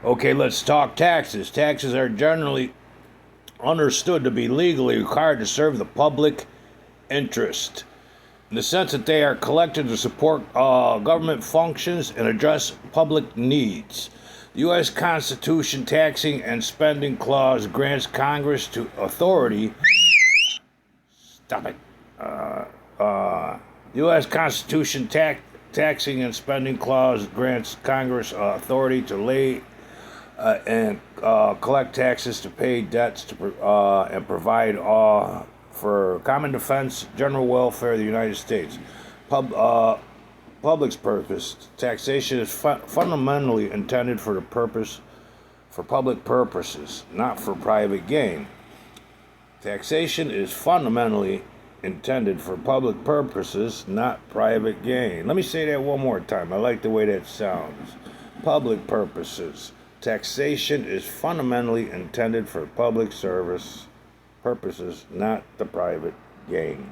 Okay, let's talk taxes. Taxes are generally understood to be legally required to serve the public interest in the sense that they are collected to support government functions and address public needs. The U.S. Constitution Taxing and Spending Clause grants Congress to authority. Stop it. The U.S. Constitution Taxing and Spending Clause grants Congress authority to lay and collect taxes to pay debts and provide for common defense, general welfare of the United States. Public's purpose. Taxation is fundamentally intended for public purposes, not for private gain. Taxation is fundamentally intended for public purposes, not private gain. Let me say that one more time. I like the way that sounds. Public purposes. Taxation is fundamentally intended for public service purposes, not the private gain.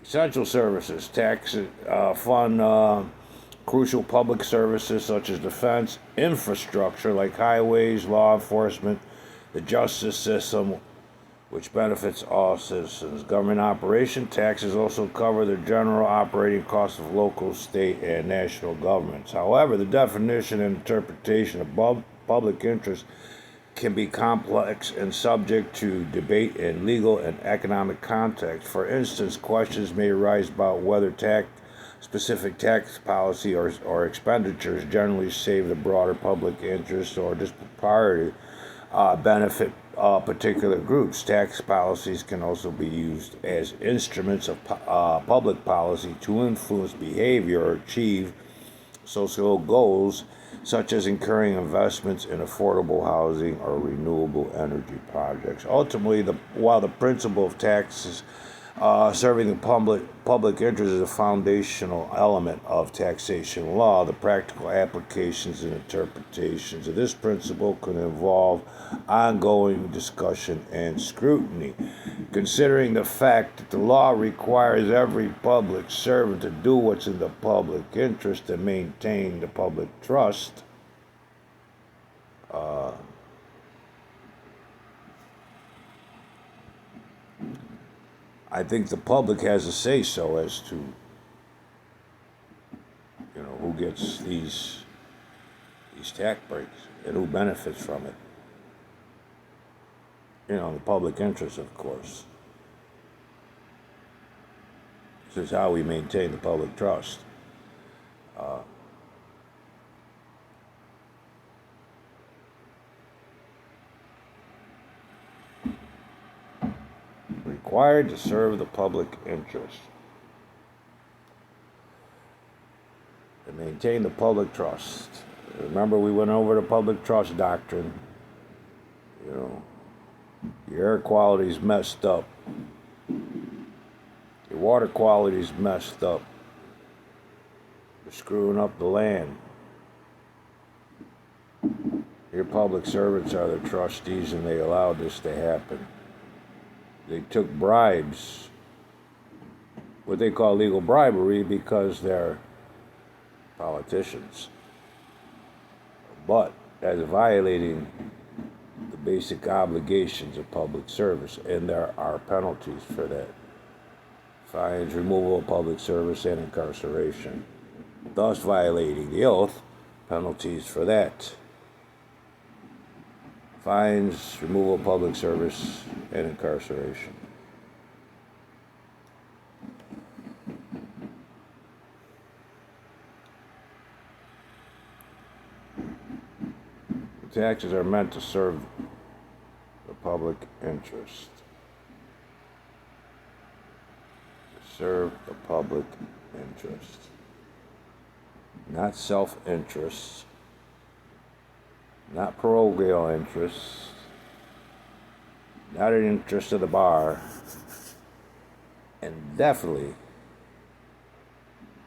Essential services. Taxes fund crucial public services such as defense, infrastructure like highways, law enforcement, the justice system, which benefits all citizens. Government operation taxes also cover the general operating costs of local, state, and national governments. However, the definition and interpretation of public interest can be complex and subject to debate in legal and economic context. For instance, questions may arise about whether specific tax policy or expenditures generally save the broader public interest or disproportionately benefit particular groups. Tax policies can also be used as instruments of public policy to influence behavior or achieve social goals, such as encouraging investments in affordable housing or renewable energy projects. Ultimately, while the principle of taxes serving the public interest is a foundational element of taxation law, the practical applications and interpretations of this principle can involve ongoing discussion and scrutiny. Considering the fact that the law requires every public servant to do what's in the public interest and maintain the public trust, I think the public has a say-so as to, who gets these tax breaks and who benefits from it. The public interest, of course. This is how we maintain the public trust. Required to serve the public interest and maintain the public trust. Remember, we went over the public trust doctrine. Your air quality's messed up. Your water quality's messed up. You're screwing up the land. Your public servants are the trustees, and they allowed this to happen. They took bribes, what they call legal bribery, because they're politicians. But as violating the basic obligations of public service, and there are penalties for that. Fines, removal of public service, and incarceration. Thus violating the oath, penalties for that. Fines, removal of public service, and incarceration. The taxes are meant to serve the public interest. To serve the public interest. Not self-interest. Not parochial interests, not an interest of the bar, and definitely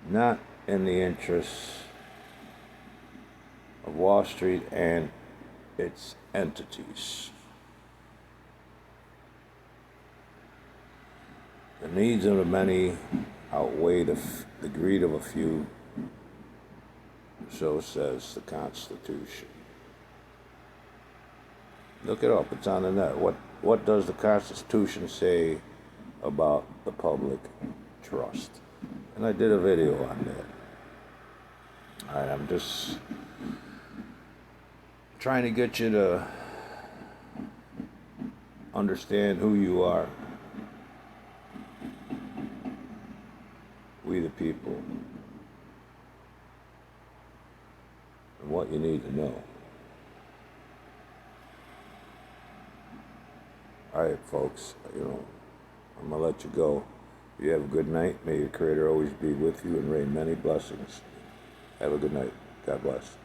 not in the interests of Wall Street and its entities. The needs of the many outweigh the greed of a few, So says the Constitution. Look it up. It's on the net. What does the Constitution say about the public trust? And I did a video on that. All right, I'm just trying to get you to understand who you are. We the people. And what you need to know. Alright, folks, I'm going to let you go. You have a good night. May your Creator always be with you and rain many blessings. Have a good night. God bless.